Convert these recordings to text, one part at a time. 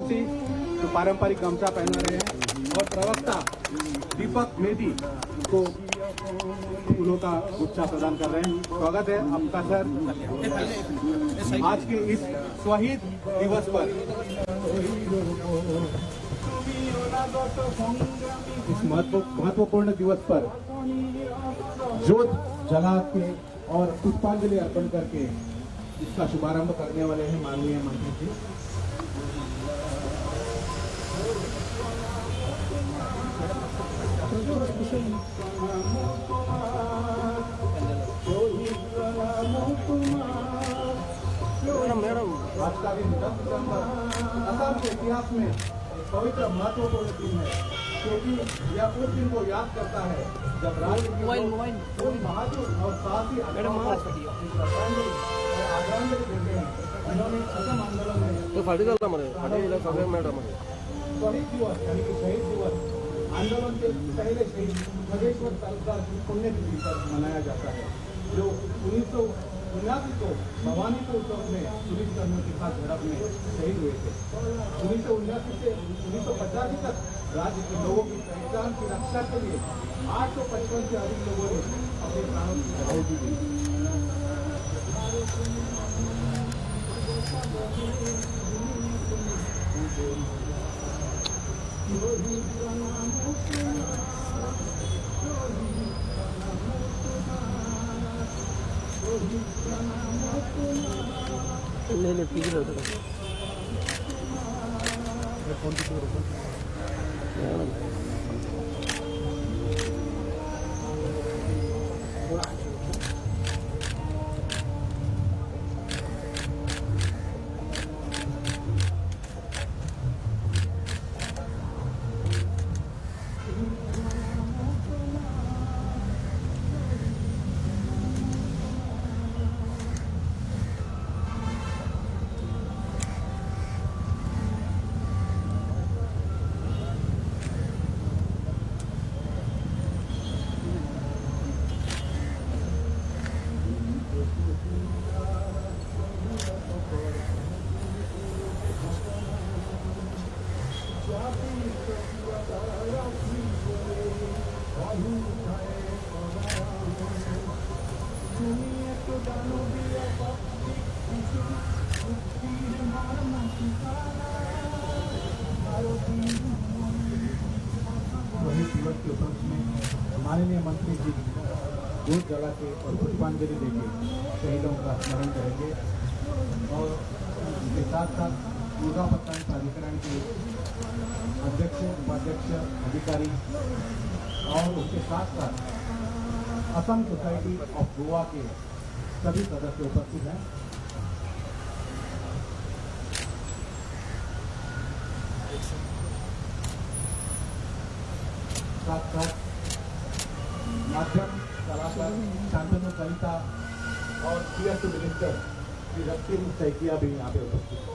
जो पारंपरिक गमछा पहना रहे हैं और प्रवक्ता दीपक मेदी को फूलों का गुच्छा प्रदान कर रहे हैं। स्वागत है आपका सर आज के इस शहीद दिवस पर। इस महत्वपूर्ण दिवस पर जोत जला के और पुष्पांजलि अर्पण करके इसका शुभारंभ करने वाले हैं माननीय मंत्री जी। आज का दिन 10 दिसंबर असम के इतिहास में पवित्र महत्वपूर्ण दिन है, क्योंकि यह उस दिन को याद करता है जब राज्य के बहादुर और साहसी आंदोलन देते हैं। इन्होंने असम आंदोलन में शहीद दिवस यानी कि शहीद दिवस आंदोलन के पहले शहीद खगेश्वर तालुका की पुण्यतिथि पर मनाया जाता है, जो 1979 को भवानीपुर चौक में पुलिस कर्मियों के साथ झड़प में शहीद हुए थे। 1979 से 1985 तक राज्य के लोगों की पहचान की रक्षा के लिए 855 से अधिक लोगों ने अपने प्राणों की आहुति दी। ले पीछे शहीद दिवस के उपलक्ष्य में माननीय मंत्री जी जोत जला के और पुष्पांजलि देके शहीदों का स्मरण करेंगे और इसके साथ साथ दुर्गा पत्तन प्राधिकरण के अध्यक्ष उपाध्यक्ष अधिकारी और उसके साथ साथ असम सोसाइटी ऑफ गोवा के सभी सदस्य उपस्थित हैं। साथ साथ माध्यम कलाकार शांतनु कविता और सीएस मिनिस्टर श्री रक्तिम सैकिया भी यहाँ पे उपस्थित हैं।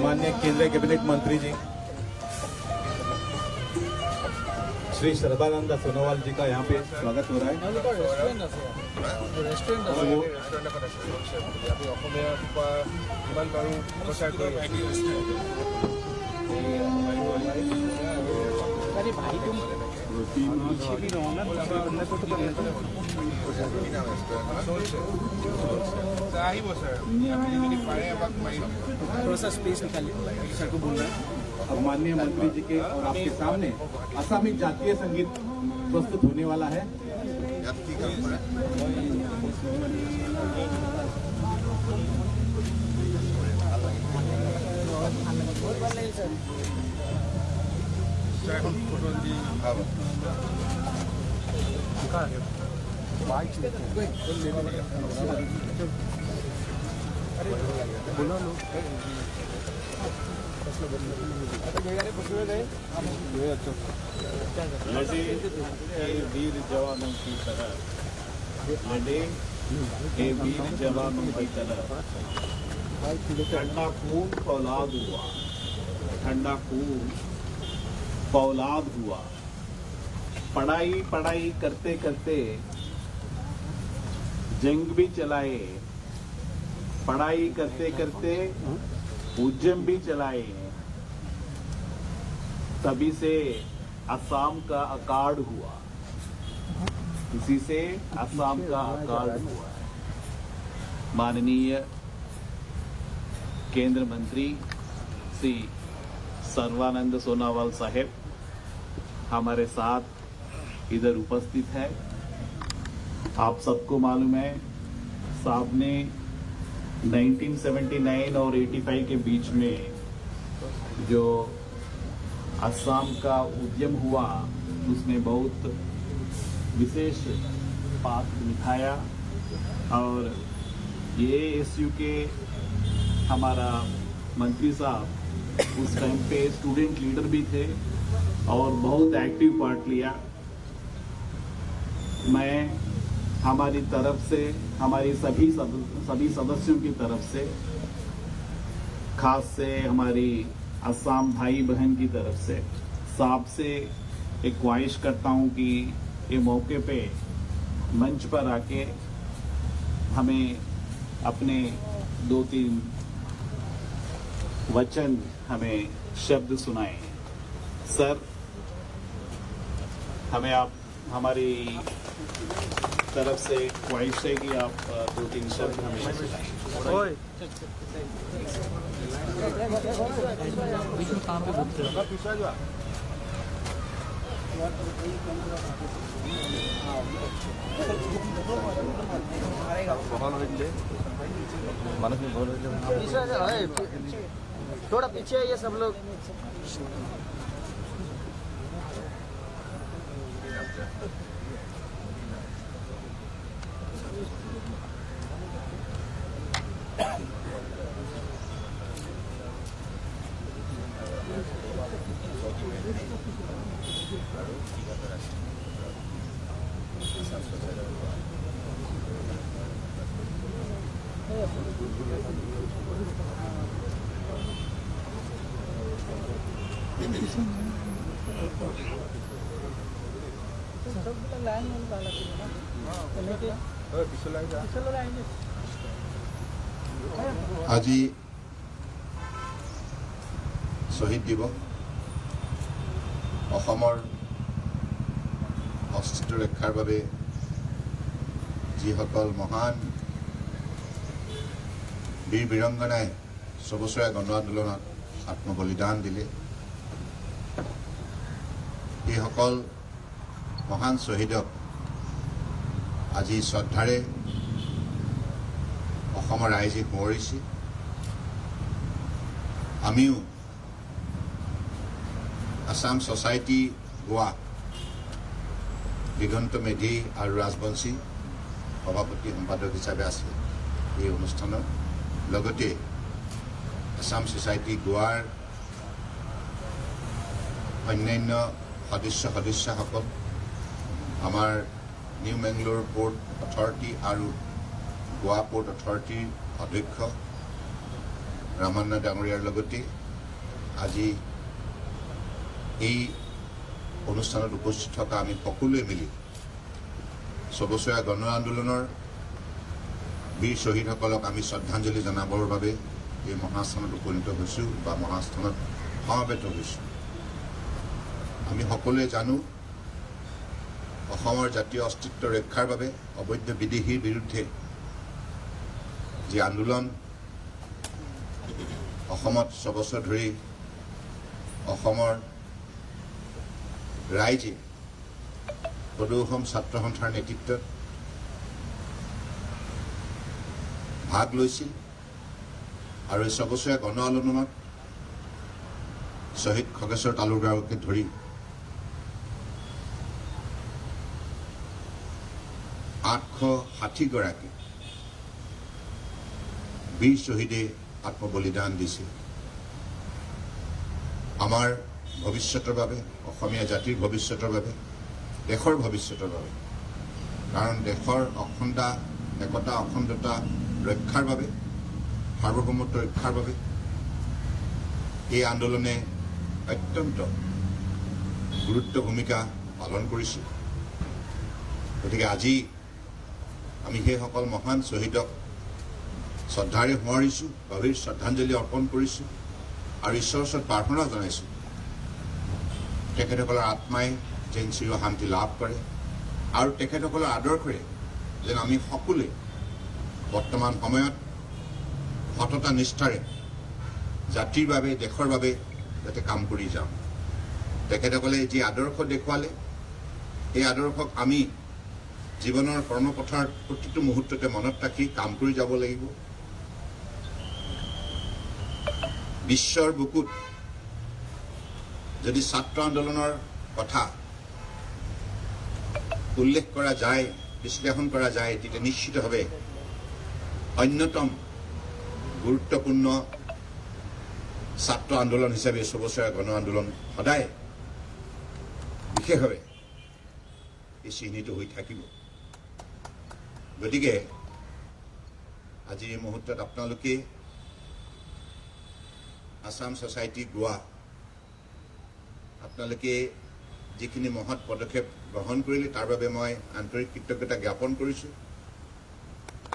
माननीय केंद्रीय कैबिनेट मंत्री जी श्री सर्बानंद सोनोवाल जी का यहाँ पे स्वागत हो रहा है। स्पेस निकालिए सर को बोल रहा है। अब माननीय मंत्री जी के और आपके सामने असमी जातीय संगीत प्रस्तुत होने वाला है। वीर जवानों की तरह लड़े, हे वीर जवानों की तरह ठंडा खून फौलाद हुआ, ठंडा खून फौलाद हुआ। पढ़ाई पढ़ाई करते करते जंग भी चलाए, पढ़ाई करते करते उद्यम भी चलाए, तभी से असम का अकाड़ हुआ, इसी से असम का अकाड़ हुआ है। माननीय केंद्र मंत्री श्री सर्बानंद सोनोवाल साहेब हमारे साथ इधर उपस्थित है। आप सबको मालूम है, साहब ने 1979 और 85 के बीच में जो असम का उद्यम हुआ उसमें बहुत विशेष पात्र निभाया, और ये एएसयू के हमारा मंत्री साहब उस टाइम पे स्टूडेंट लीडर भी थे और बहुत एक्टिव पार्ट लिया। मैं हमारी तरफ से, हमारी सभी सदस्यों की तरफ से, खास से हमारी असम भाई बहन की तरफ से साहब से एक ख्वाहिश करता हूं कि ये मौके पे मंच पर आके हमें अपने 2-3 वचन, हमें शब्द सुनाएं। सर, हमें आप, हमारी तरफ से ख्वाहिश है कि आप 2-3 शब्द हमें सुनाएं। थोड़ा पीछे है ये सब लोग। আজি শহীদ দিৱস। অসমৰ অস্তিত্ব ৰক্ষাৰ বাবে যিসকল মহান বীৰ বীৰংগনাই ছবছৰীয়া গণ আন্দোলনত আত্মবলিদান দিলে, এইসকল মহান শ্বহীদক আজি শ্ৰদ্ধাৰে অসমৰ ৰাইজে সোঁৱৰিছে। আমিও আসাম সোসাইটি গোৱা দিগন্ত মেধি আৰু ৰাজবংশী সভাপতি সম্পাদক হিচাপে আছে এই অনুষ্ঠানৰ। লগতে আসাম সোসাইটি গোৱাৰ অন্যান্য সদস্যসকল, আমাৰ নিউ বেংগলোৰ পোৰ্ট অথৰিটি আৰু গোৱা পোৰ্ট অথৰিটিৰ অধ্যক্ষ ৰামান্না ডাঙৰীয়াৰ লগতে আজি এই অনুষ্ঠানত উপস্থিত থকা আমি সকলোৱে মিলি ছবছৰীয়া গণ আন্দোলনৰ বীৰ শ্বহীদসকলক আমি শ্ৰদ্ধাঞ্জলি জনাবৰ বাবে এই মহাস্থানত উপনীত হৈছোঁ বা মহাস্থানত সমবেত হৈছোঁ। আমি সকলোৱে জানো, অসমৰ জাতীয় অস্তিত্ব ৰক্ষাৰ বাবে অবৈধ বিদেশীৰ বিৰুদ্ধে যি আন্দোলন অসমত ছবছৰ ধৰি অসমৰ ৰাইজে সদৌ অসম ছাত্ৰ সন্থাৰ নেতৃত্বত ভাগ লৈছিল, আৰু এই ছবছৰীয়া গণ আন্দোলনত শ্বহীদ খগেশ্বৰ তালুকদাৰকে ধৰি 860 গৰাকী বীৰ শ্বহীদে আত্মবলিদান দিছে আমাৰ ভৱিষ্যতৰ বাবে, অসমীয়া জাতিৰ ভৱিষ্যতৰ বাবে, দেশৰ ভৱিষ্যতৰ বাবে। কাৰণ দেশৰ একতা অখণ্ডতা ৰক্ষাৰ বাবে, সাৰ্বভৌমত্ব ৰক্ষাৰ বাবে এই আন্দোলনে অত্যন্ত গুৰুত্ব ভূমিকা পালন কৰিছে। গতিকে আজি আমি সেইসকল মহান শ্বহীদক শ্ৰদ্ধাৰে সোঁৱৰিছোঁ, গভীৰ শ্ৰদ্ধাঞ্জলি অৰ্পণ কৰিছোঁ আৰু ঈশ্বৰৰ ওচৰত প্ৰাৰ্থনা জনাইছোঁ তেখেতসকলৰ আত্মাই যেন চিৰ শান্তি লাভ কৰে আৰু তেখেতসকলৰ আদৰ্শৰে যেন আমি সকলোৱে বৰ্তমান সময়ত সততা নিষ্ঠাৰে জাতিৰ বাবে, দেশৰ বাবে যাতে কাম কৰি যাওঁ। তেখেতসকলে যি আদৰ্শ দেখুৱালে এই আদৰ্শক আমি জীৱনৰ কৰ্মপথাৰ প্ৰতিটো মুহূৰ্ততে মনত ৰাখি কাম কৰি যাব লাগিব। বিশ্বৰ বুকুত যদি ছাত্ৰ আন্দোলনৰ কথা উল্লেখ কৰা যায়, বিশ্লেষণ কৰা যায়, তেতিয়া নিশ্চিতভাৱে অন্যতম গুৰুত্বপূৰ্ণ ছাত্ৰ আন্দোলন হিচাপে 100 বছৰীয়া গণ আন্দোলন সদায় বিশেষভাৱে এই চিহ্নিত হৈ থাকিব। গতিকে আজিৰ এই মুহূৰ্তত আপোনালোকে আসাম ছ'চাইটি গোৱা আপোনালোকে যিখিনি মহৎ পদক্ষেপ গ্ৰহণ কৰিলে তাৰ বাবে মই আন্তৰিক কৃতজ্ঞতা জ্ঞাপন কৰিছোঁ।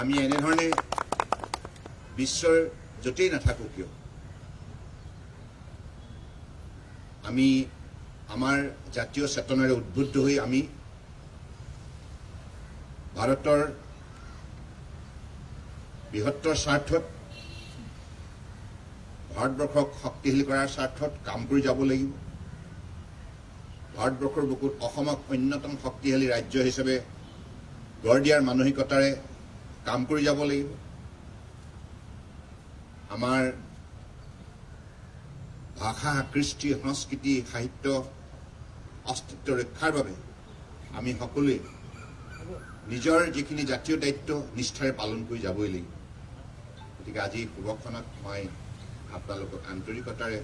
আমি এনেধৰণে বিশ্বৰ য'তেই নাথাকোঁ কিয় আমি আমাৰ জাতীয় চেতনাৰে উদ্বুদ্ধ হৈ আমি ভাৰতৰ বৃহত্তৰ স্বাৰ্থত, ভাৰতবৰ্ষক শক্তিশালী কৰাৰ স্বাৰ্থত কাম কৰি যাব লাগিব। ভাৰতবৰ্ষৰ বুকুত অসমক অন্যতম শক্তিশালী ৰাজ্য হিচাপে গঢ় দিয়াৰ মানসিকতাৰে কাম কৰি যাব লাগিব। আমাৰ ভাষা, কৃষ্টি, সংস্কৃতি, সাহিত্য অস্তিত্ব ৰক্ষাৰ বাবে আমি সকলোৱে নিজৰ যিখিনি জাতীয় দায়িত্ব নিষ্ঠাৰে পালন কৰি যাবই লাগিব। গতিকে আজি শুভক্ষণত মই আপোনালোকক আন্তৰিকতাৰে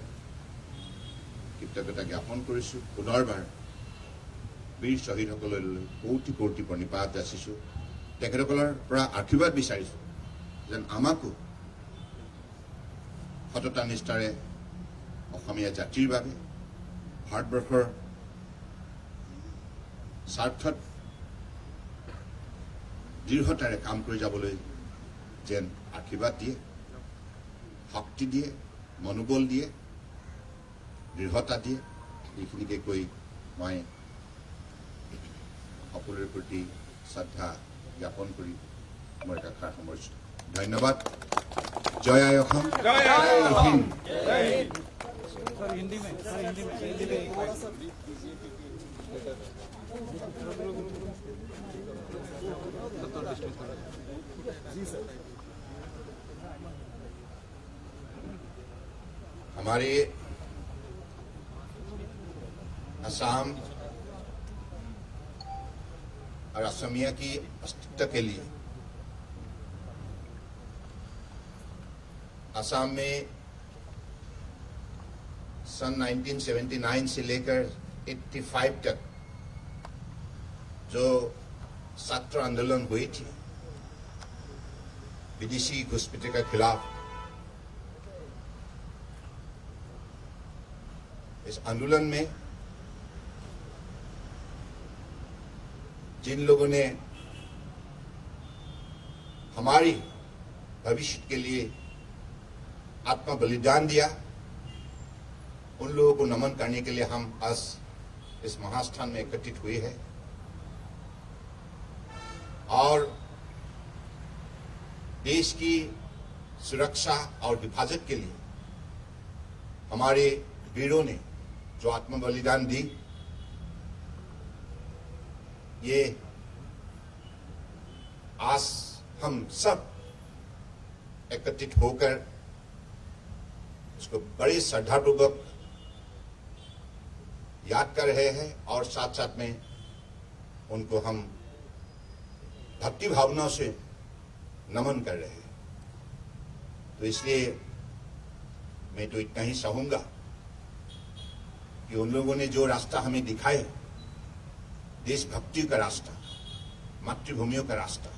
কৃতজ্ঞতা জ্ঞাপন কৰিছোঁ। পুনৰবাৰ বীৰ শ্বহীদসকললৈ কোটি কোটি প্ৰণিপাত যাচিছোঁ। তেখেতসকলৰ পৰা আশীৰ্বাদ বিচাৰিছোঁ যেন আমাকো সততা নিষ্ঠাৰে অসমীয়া জাতিৰ বাবে, ভাৰতবৰ্ষৰ স্বাৰ্থত দৃঢ়তাৰে কাম কৰি যাবলৈ যেন আশীৰ্বাদ দিয়ে, শক্তি দিয়ে, মনোবল দিয়ে, দৃঢ়তা দিয়ে। এইখিনিকে কৈ মই সকলোৰে প্ৰতি শ্ৰদ্ধা জ্ঞাপন কৰি মোৰ একাষাৰ সামৰিছোঁ। ধন্যবাদ। জয় আই অসম, জয় হিন্দ। हमारे असम और असमिया की अस्तित्व के लिए असम में सन 1979 से लेकर 85 तक जो छात्र आंदोलन हुई थी विदेशी घुसपैठी के खिलाफ, इस आंदोलन में जिन लोगों ने हमारी भविष्य के लिए आत्मा बलिदान दिया, उन लोगों को नमन करने के लिए हम आज इस महास्थान में एकत्रित हुए हैं। और देश की सुरक्षा और हिफाजत के लिए हमारे वीरों ने जो आत्म बलिदान दी, ये आज हम सब एकत्रित होकर इसको बड़े श्रद्धापूर्वक याद कर रहे हैं और साथ साथ में उनको हम भक्ति भावना से नमन कर रहे हैं। तो इसलिए मैं तो इतना ही चाहूंगा कि उन लोगों ने जो रास्ता हमें दिखाए, देशभक्ति का रास्ता, मातृभूमियों का रास्ता,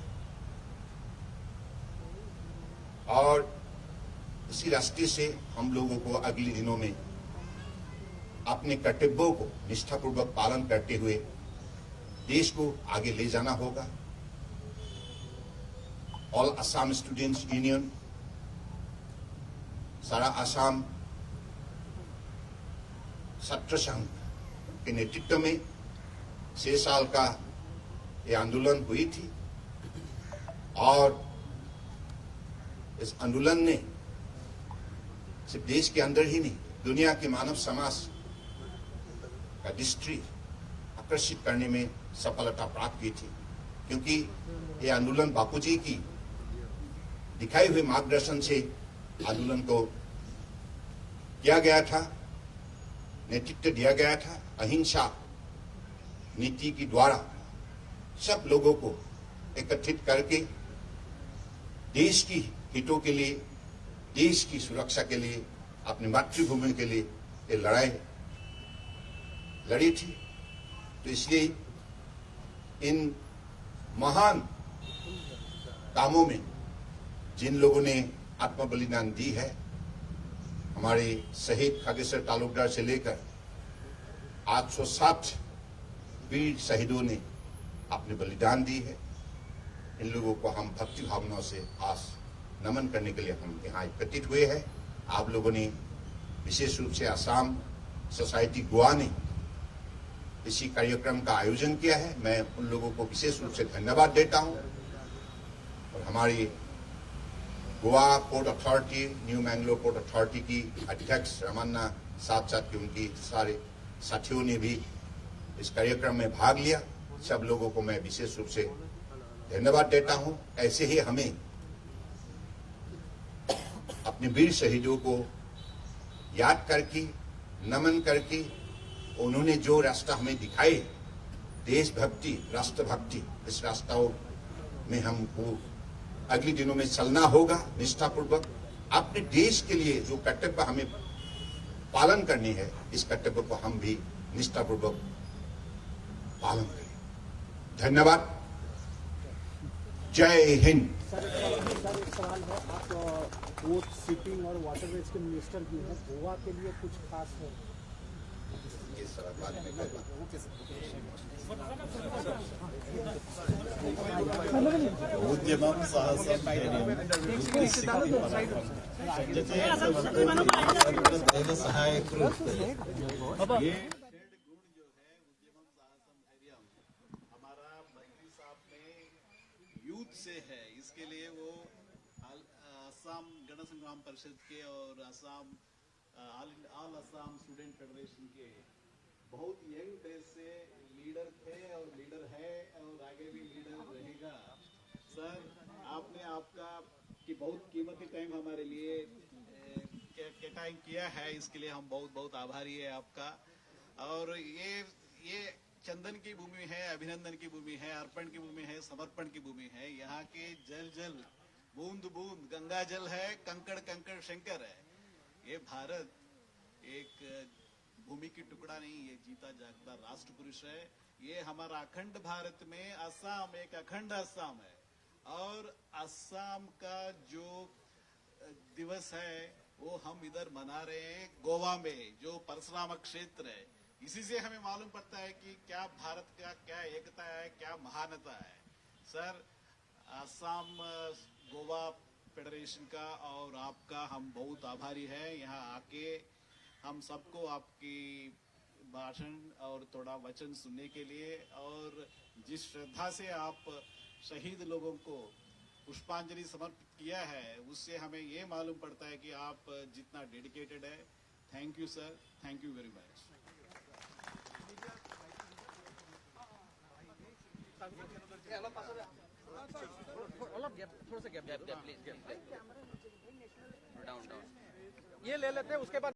और इसी रास्ते से हम लोगों को अगले दिनों में अपने कर्तव्यों को निष्ठापूर्वक पालन करते हुए देश को आगे ले जाना होगा। ऑल असम स्टूडेंट्स यूनियन, सारा असम छात्र संघ के नेतृत्व में 6 साल का ये आंदोलन हुई थी और इस आंदोलन ने सिर्फ देश के अंदर ही नहीं, दुनिया के मानव समाज का दृष्टि आकर्षित करने में सफलता प्राप्त की थी, क्योंकि ये आंदोलन बापूजी की दिखाए हुए मार्गदर्शन से आंदोलन को किया गया था, नेतृत्व दिया गया था। अहिंसा नीति के द्वारा सब लोगों को एकत्रित करके देश की हितों के लिए, देश की सुरक्षा के लिए, अपनी मातृभूमि के लिए ये लड़ाई लड़ी थी। तो इसलिए इन महान कामों में जिन लोगों ने आत्म बलिदान दी है, हमारे शहीद खगेश्वर तालुकदार से लेकर 860 वीर शहीदों ने अपने बलिदान दी है, इन लोगों को हम भक्ति भावनाओं से आज नमन करने के लिए हम यहाँ एकत्रित हुए हैं। आप लोगों ने विशेष रूप से असम सोसाइटी गोवा ने इसी कार्यक्रम का आयोजन किया है, मैं उन लोगों को विशेष रूप से धन्यवाद देता हूं। और हमारी Goa port authority, new Mangalore port authority की अध्यक्ष रमन्ना, साथ साथ के उनकी सारे साथियों ने भी इस कार्यक्रम में भाग लिया। सब लोगों को मैं विशेष रूप से धन्यवाद देता हूं। ऐसे ही हमें अपने वीर शहीदों को याद करके, नमन करके, उन्होंने जो रास्ता हमें दिखाए, देशभक्ति, राष्ट्रभक्ति, इस रास्ताओं में हमको अगले दिनों में चलना होगा निष्ठापूर्वक। अपने देश के लिए जो कर्तव्य हमें पालन करनी है, इस कर्तव्य को हम भी निष्ठापूर्वक पालन करें। धन्यवाद। जय हिंद। सर एक सवाल है, आप पोर्ट, शिपिंग और वाटरवेज के मिनिस्टर भी हैं, गोवा के लिए कुछ खास है? ये सब बाद में करना। ఉద్యమం సాహసం దైవ సహాయకులు ये गुण जो है उद्यमम साहसम धैर्यम, हमारा मंत्री साहब में यूथ से है। इसके लिए वो असम गण संग्राम परिषद के और Assam all Assam student federation के बहुत यंग डेज से लीडर थे और लीडर है और आगे भी लीडर रहेगा। सर, आपने आपका कि बहुत कीमती टाइम हमारे लिए टाइम किया है, इसके लिए हम बहुत बहुत आभारी है आपका। और ये चंदन की भूमि है, अभिनंदन की भूमि है, अर्पण की भूमि है, समर्पण की भूमि है। यहाँ के जल जल, बूंद बूंद गंगा जल है, कंकड़ कंकड़ शंकर है। ये भारत एक भूमि की टुकड़ा नहीं, ये जीता जागता राष्ट्र पुरुष है। ये हमारा अखंड भारत में असम एक अखंड असम है। और असम का जो दिवस है वो हम इधर मना रहे हैं गोवा में, जो परशुराम क्षेत्र है। इसी से हमें मालूम पड़ता है कि क्या भारत का क्या एकता है, क्या महानता है। सर, असम गोवा फेडरेशन का और आपका हम बहुत आभारी हैं। यहाँ आके हम सबको आपकी भाषण और थोड़ा वचन सुनने के लिए, और जिस श्रद्धा से आप शहीद लोगों को पुष्पांजलि समर्पित किया है, उससे हमें ये मालूम पड़ता है कि आप जितना डेडिकेटेड है। Thank you sir, thank you very much. ये ले लेते हैं, उसके बाद